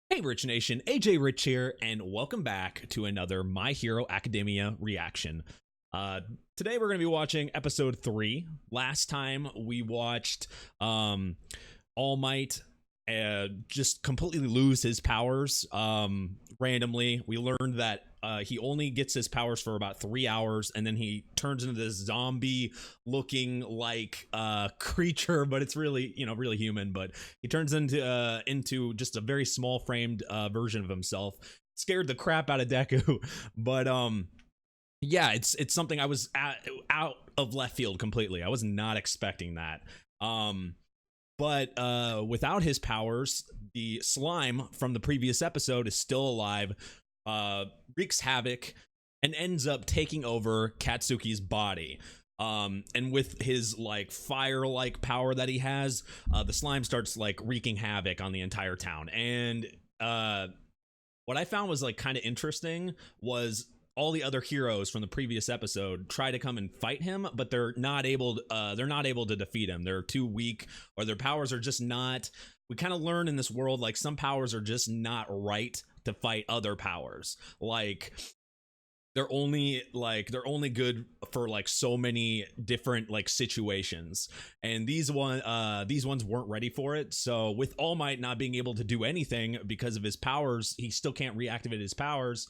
Hey Rich Nation, AJ Rich here, and welcome back to another My Hero Academia reaction. Today we're going to be watching episode 3. Last time we watched All Might just completely lose his powers randomly. We learned that he only gets his powers for about 3 hours, and then he turns into this zombie looking like creature, but it's really, really human. But he turns into just a very small framed version of himself. Scared the crap out of Deku. But yeah, it's something I was out of left field completely. I was not expecting that. But without his powers, the slime from the previous episode is still alive, wreaks havoc, and ends up taking over Katsuki's body. And with his like fire-like power that he has, the slime starts like wreaking havoc on the entire town. And what I found was like kind of interesting was all the other heroes from the previous episode try to come and fight him, but they're not able to defeat him. They're too weak, or their powers are just not. We kind of learn in this world, like, some powers are just not right to fight other powers. Like, they're only good for like so many different like situations, and these ones weren't ready for it. So with All Might not being able to do anything because of his powers, he still can't reactivate his powers.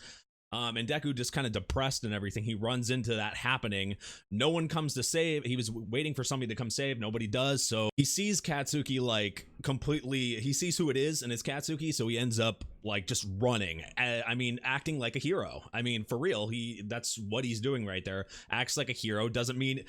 And Deku just kind of depressed and everything. He runs into that happening. No one comes to save. He was waiting for somebody to come save. Nobody does. So he sees Katsuki like completely. He sees who it is, and it's Katsuki. So he ends up like just running. I mean, acting like a hero. I mean, for real. That's what he's doing right there. Acts like a hero. Doesn't mean.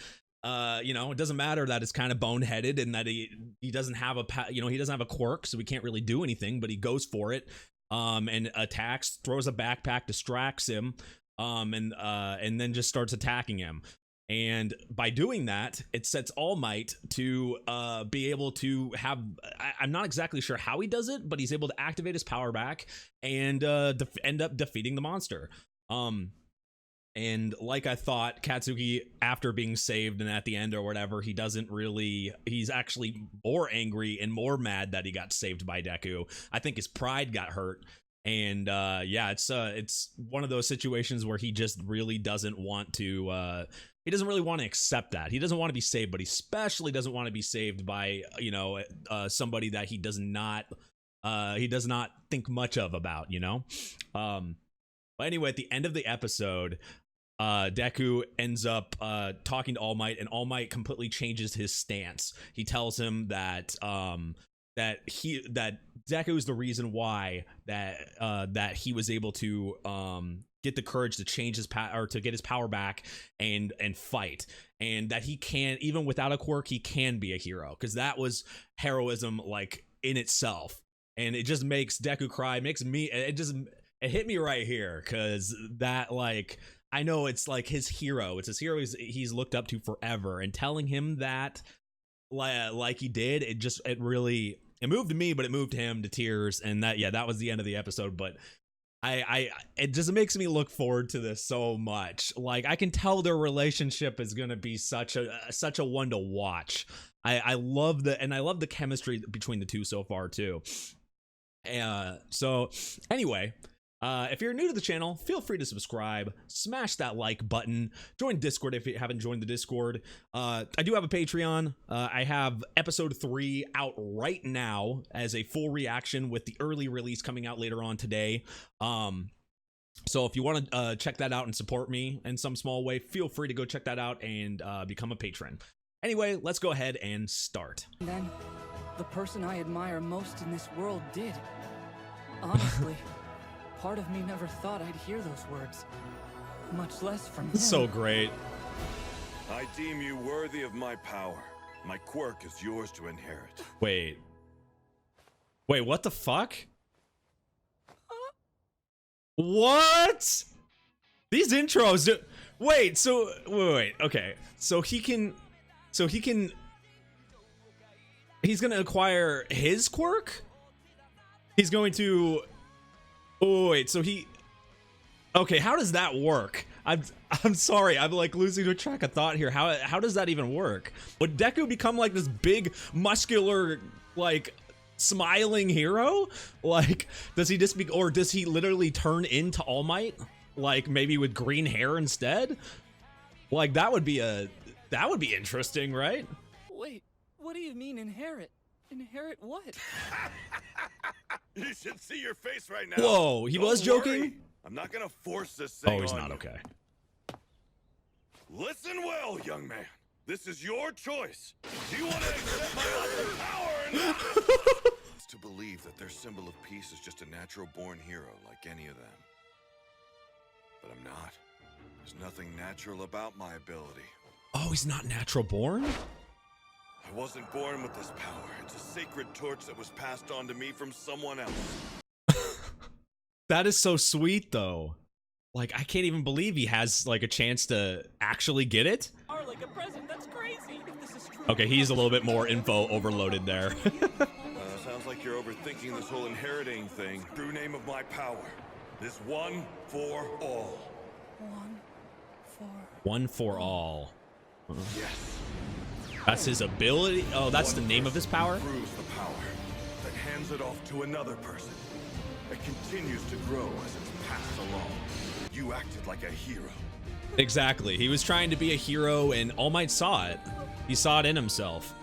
It doesn't matter that it's kind of boneheaded and that he doesn't have he doesn't have a quirk, so he can't really do anything. But he goes for it. And attacks, throws a backpack, distracts him, and then just starts attacking him. And by doing that, it sets All Might to be able to have. I'm not exactly sure how he does it, but he's able to activate his power back and end up defeating the monster. And like I thought, Katsuki, after being saved and at the end or whatever, he's actually more angry and more mad that he got saved by Deku. I think his pride got hurt. And yeah, it's one of those situations where he just really doesn't want to, he doesn't really want to accept that. He doesn't want to be saved, but he especially doesn't want to be saved by, somebody that he does not think much of about, But anyway, at the end of the episode, Deku ends up talking to All Might, and All Might completely changes his stance. He tells him that that Deku is the reason why that he was able to get the courage to change his power, or to get his power back and fight, and that he can, even without a quirk, he can be a hero, because that was heroism like in itself. And it just makes Deku cry. It hit me right here, because that, like, I know it's like his hero. It's his hero he's looked up to forever, and telling him that like he did, it moved me, but it moved him to tears. And that was the end of the episode. But it just makes me look forward to this so much. Like, I can tell their relationship is gonna be such a one to watch. I love the chemistry between the two so far too. So anyway, if you're new to the channel, feel free to subscribe, smash that like button, join Discord if you haven't joined the Discord. I do have a Patreon. I have episode 3 out right now as a full reaction, with the early release coming out later on today. So if you want to check that out and support me in some small way, feel free to go check that out and become a patron. Anyway, let's go ahead and start. And then, the person I admire most in this world did. Honestly, part of me never thought I'd hear those words, much less from him. So great. I deem you worthy of my power. My quirk is yours to inherit. Wait, what the fuck? What? These intros do. Wait, okay. He's gonna acquire his quirk? He's going to. Oh wait, okay, how does that work? I'm sorry, I'm like losing track of thought here. How does that even work? Would Deku become like this big muscular like smiling hero? Like, does he just be, or does he literally turn into All Might? Like, maybe with green hair instead? Like, that would be interesting, right? Wait, what do you mean inherit? Inherit what? You should see your face right now. Whoa, he was joking? Worry. I'm not gonna force this thing on Oh, he's not you. okay. Listen well, young man. This is your choice. Do you want to accept my awesome power or not? It's to believe that their symbol of peace is just a natural-born hero like any of them. But I'm not. There's nothing natural about my ability. Oh, he's not natural born? I wasn't born with this power. It's a sacred torch that was passed on to me from someone else. That is so sweet, though. Like, I can't even believe he has, like, a chance to actually get it. Like a present, that's crazy. If this is true, Okay, he's a little bit more info overloaded there. Sounds like you're overthinking this whole inheriting thing. True name of my power is one for all. One for all. Yes. That's his ability? Oh, that's the name of his power? Proves the power that hands it off to another person. It continues to grow as it's passed along. You acted like a hero. Exactly. He was trying to be a hero, and All Might saw it. He saw it in himself.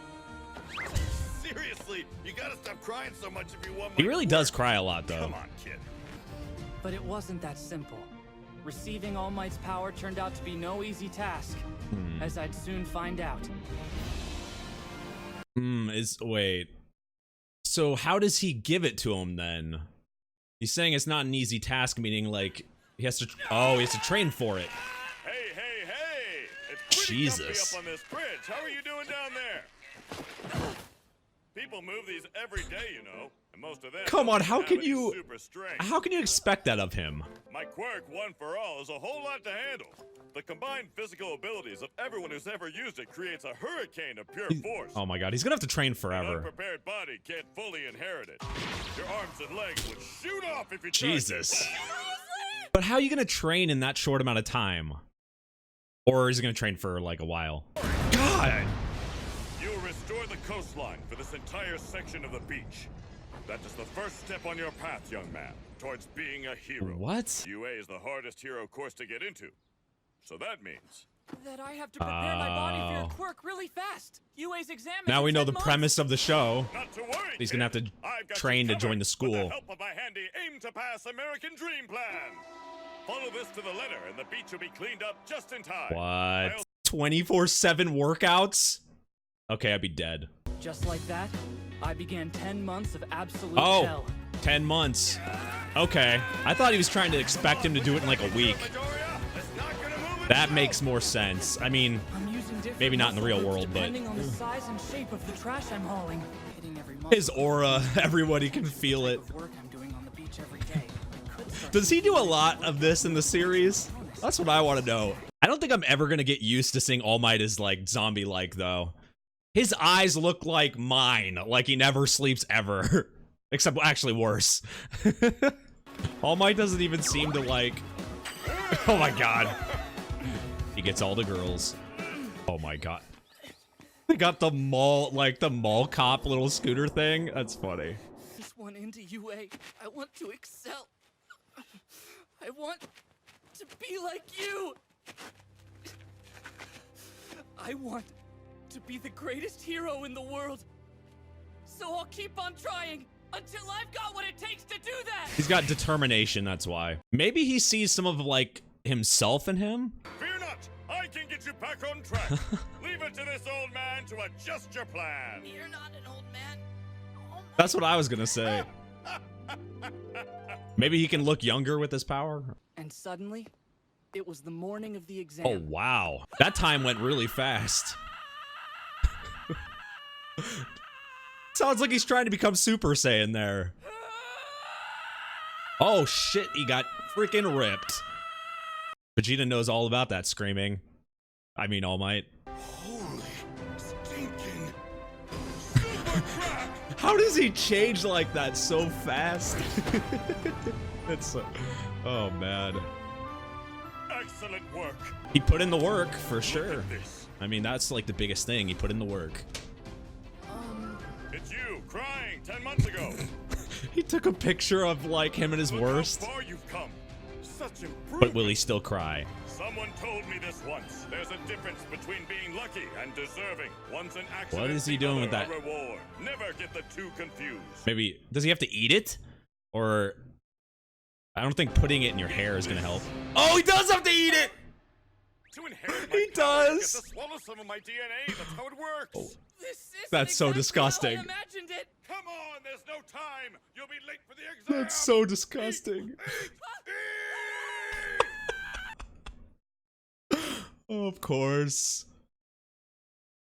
Seriously, you gotta stop crying so much if you want my He really does cry a lot, though. Come on, kid. But it wasn't that simple. Receiving All Might's power turned out to be no easy task, as I'd soon find out. Wait. So how does he give it to him, then? He's saying it's not an easy task, meaning, like, he has to, he has to train for it. Hey! It's pretty Jesus. comfy up on this bridge. How are you doing down there? People move these every day, you know. And most of them Come on, don't how have can any you, super strength. how can you expect that of him? My quirk, one for all, is a whole lot to handle. The combined physical abilities of everyone who's ever used it creates a hurricane of pure force. Oh my god, he's gonna have to train An forever. unprepared body can't fully inherit it. Your arms and legs would shoot off if you tried to. Jesus. But how are you gonna train in that short amount of time? Or is he gonna train for, like, a while? God! You'll restore the coastline for this entire section of the beach. That is the first step on your path, young man, towards being a hero. What? UA is the hardest hero course to get into. So that means... That I have to prepare my body for your quirk really fast. UA's exam is Now we in know 10 the months. premise of the show. Not to worry, He's gonna have to kid. I've got train you to join covered the school. With the help of my handy aim-to-pass American Dream Plan. Follow this to the letter, and the beach will be cleaned up just in time. What? 24/7 workouts? Okay, I'd be dead. Just like that, I began 10 months of absolute Oh, hell. 10 months. Okay. I thought he was trying to expect him to do it in like a week. That makes more sense. I mean, I'm using different maybe not in the real muscle world, groups but depending on the size and shape of the trash I'm hauling. Hitting every muscle. his aura, everybody can feel it. Work I'm doing on the beach every day. I could start Does he do a lot of this in the series? That's what I want to know. I don't think I'm ever going to get used to seeing All Might as, like, zombie-like, though. His eyes look like mine, like he never sleeps ever. Except, actually, worse. All Might doesn't even seem to, like... Oh, my God. He gets all the girls. Oh, my God. They got the mall, like, the mall cop little scooter thing. That's funny. this one into UA. I want to excel. I want to be like you. I want to be the greatest hero in the world. So I'll keep on trying until I've got what it takes to do that. He's got determination, that's why. Maybe he sees some of, like, himself in him? Fear not, I can get you back on track. Leave it to this old man to adjust your plan. You're not an old man. Oh my That's what I was gonna say. Maybe he can look younger with his power? And suddenly, it was the morning of the exam. Oh, wow. That time went really fast. Sounds like he's trying to become Super Saiyan there. Oh, shit. He got freaking ripped. Vegeta knows all about that screaming. I mean, All Might. Holy stinking super crap! How does he change like that so fast? It's so... Oh, man. Excellent work. He put in the work, for Look sure. at this. I mean, that's like the biggest thing. He put in the work. It's you, crying 10 months ago. He took a picture of like him at his Look worst. how far you've come. Such improvement. But will he still cry? Someone told me this once. There's a difference between being lucky and deserving. Once an accident, What is he doing with the that? other a reward. Never get the two confused. Maybe does he have to eat it? Or I don't think putting it in your hair is gonna help. Oh, he does have to eat it! To inherit my He power, you does. get to swallow some of my DNA. That's how it works. This isn't That's so exactly disgusting. How I imagined it. Come on, there's no time. You'll be late for the exam. That's so disgusting. Of course.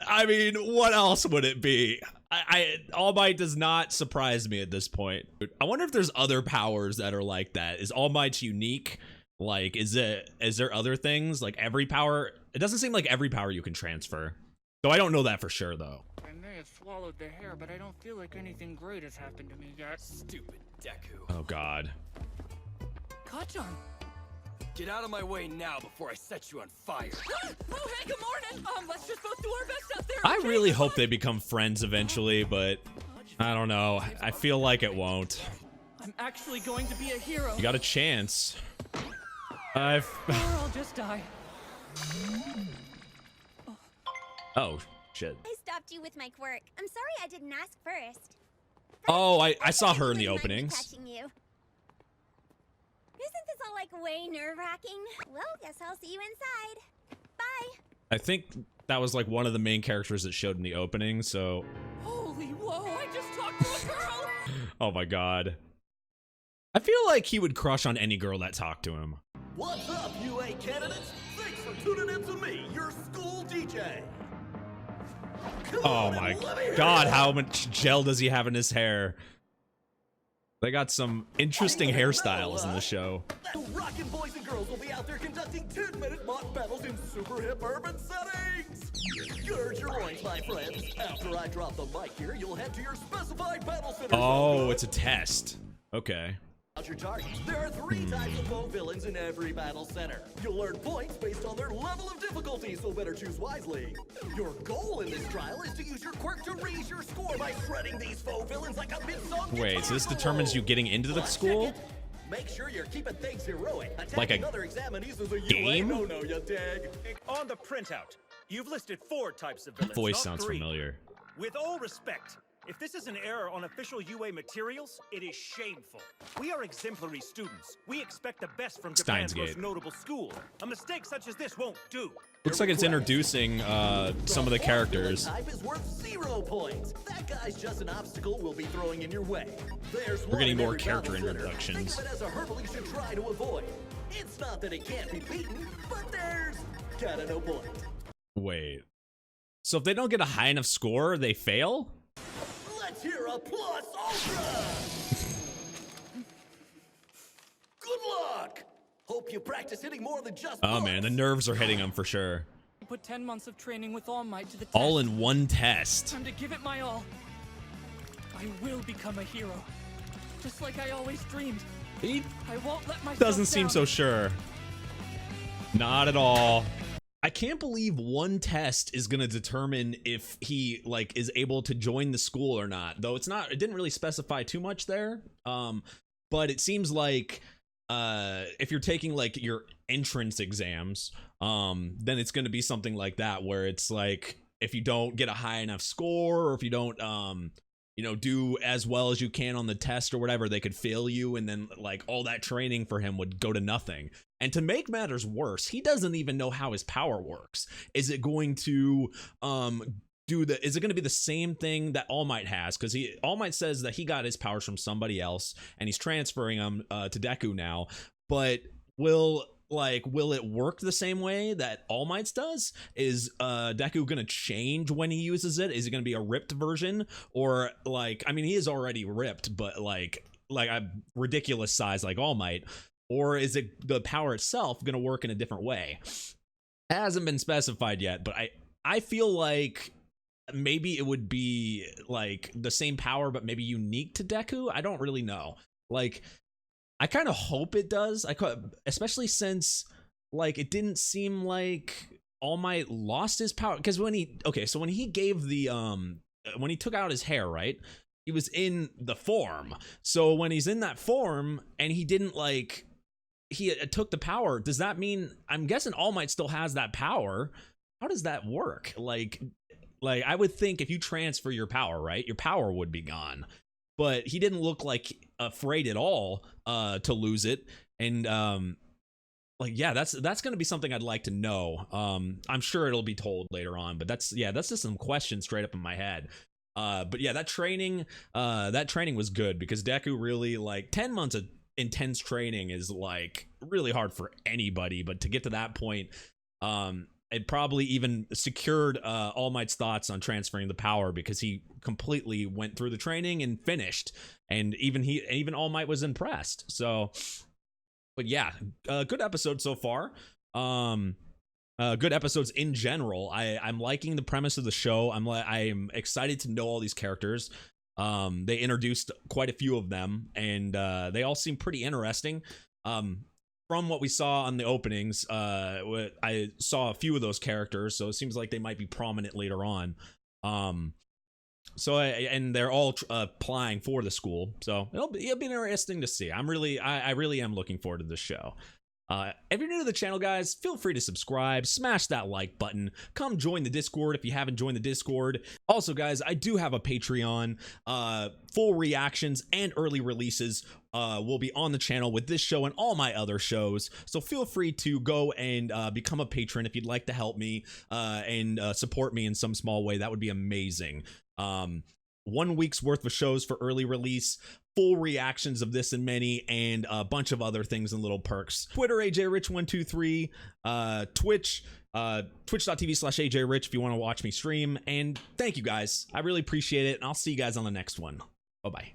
I mean, what else would it be? All Might does not surprise me at this point. I wonder if there's other powers that are like that. Is All Might's unique? Like, is there other things? Like every power? It doesn't seem like every power you can transfer. So I don't know that for sure, though. I may have swallowed the hair, but I don't feel like anything great has happened to me yet. Stupid Deku. Oh, God. Kachan! Get out of my way now before I set you on fire. Oh, hey, good morning! Let's just both do our best out there. I okay? really hope they become friends eventually, but I don't know. I feel like it won't. I'm actually going to be a hero. You got a chance. Or I'll just die. Oh, shit. I stopped you with my quirk. I'm sorry I didn't ask first. Oh, I saw her in the Wouldn't mind me openings. touching you. Isn't this all like way nerve-wracking? Well, guess I'll see you inside. Bye. I think that was like one of the main characters that showed in the opening, so... Holy whoa, I just talked to a girl! Oh my god. I feel like he would crush on any girl that talked to him. What's up, UA candidates? Thanks for tuning in to me, your school DJ. Come Oh on my and let me hear god, ya. how much gel does he have in his hair? They got some interesting You didn't hairstyles know, in the show. The rockin' boys and girls will be out there conducting 10-minute mock battles in super hip urban settings. Gird your loins, my friends. After I drop the mic here, you'll head to your specified battle center. Oh, it's a test. Okay. Your targets. There are 3 types of foe villains in every battle center. You'll earn points based on their level of difficulty, so better choose wisely. Your goal in this trial is to use your quirk to raise your score by shredding these foe villains like a mid-song Wait, so this guitar determines solo. you getting into the But school? check it. Make sure you're keeping things heroic. Like a Attacking other examinees is a game? UA no-no, you dig? On the printout, you've listed 4 types of villains, Voice not sounds 3. familiar. With all respect, if this is an error on official UA materials, it is shameful. We are exemplary students. We expect the best from Japan's Steins Gate. most notable school. A mistake such as this won't do. Looks like it's introducing some of the characters. Type is worth 0 points. That guy's just an obstacle we'll be throwing in your way. There's We're getting one in more every character battle center. introductions. Think of it as a hurdle you should try to avoid. It's not that it can't be beaten, but there's kinda no point. Wait. So if they don't get a high enough score, they fail? Let's hear a plus ultra! Good luck! Hope you practice hitting more than just Oh man, the bullets. nerves are hitting him for sure. Put 10 months of training with All Might to the test. All in one test. Time to give it my all. I will become a hero. Just like I always dreamed. He I won't let myself doesn't seem down. so sure. Not at all. I can't believe one test is gonna determine if he like is able to join the school or not. Though it didn't really specify too much there. But it seems like if you're taking like your entrance exams, then it's gonna be something like that where it's like if you don't get a high enough score or if you don't do as well as you can on the test or whatever, they could fail you, and then like all that training for him would go to nothing. And to make matters worse, he doesn't even know how his power works. Is it going to is it going to be the same thing that All Might has? Because All Might says that he got his powers from somebody else and he's transferring them to Deku now. But will it work the same way that All Might's does? Is Deku gonna change when he uses it? Is it gonna be a ripped version? Or like, I mean, he is already ripped, but like a ridiculous size like All Might? Or is it the power itself gonna work in a different way? It hasn't been specified yet, but I feel like maybe it would be like the same power, but maybe unique to Deku. I don't really know. Like, I kind of hope it does. Especially since like it didn't seem like All Might lost his power, because when he gave the when he took out his hair, right? He was in the form. So when he's in that form and he didn't like, he took the power, does that mean, I'm guessing All Might still has that power? How does that work? Like I would think if you transfer your power, right, your power would be gone. But he didn't look like afraid at all to lose it. And like, yeah, that's going to be something I'd like to know. I'm sure it'll be told later on, but that's just some questions straight up in my head. But yeah, that training was good because Deku really, like, 10 months of intense training is like really hard for anybody, but to get to that point, it probably even secured All Might's thoughts on transferring the power because he completely went through the training and finished, and even All Might was impressed. So, but yeah, good episode so far. Good episodes in general. I'm liking the premise of the show. I'm excited to know all these characters. They introduced quite a few of them, and they all seem pretty interesting. From what we saw on the openings, I saw a few of those characters, so it seems like they might be prominent later on. And they're all applying for the school, so it'll be interesting to see. I really am looking forward to this show. If you're new to the channel, guys, feel free to subscribe, smash that like button, come join the Discord if you haven't joined the Discord. Also, guys, I do have a Patreon. Full reactions and early releases will be on the channel with this show and all my other shows, so feel free to go and become a patron if you'd like to help me and support me in some small way. That would be amazing. 1 week's worth of shows for early release, full reactions of this and many, and a bunch of other things and little perks. Twitter, AJRich123, Twitch, twitch.tv/AJRich if you want to watch me stream. And thank you guys. I really appreciate it, and I'll see you guys on the next one. Bye-bye.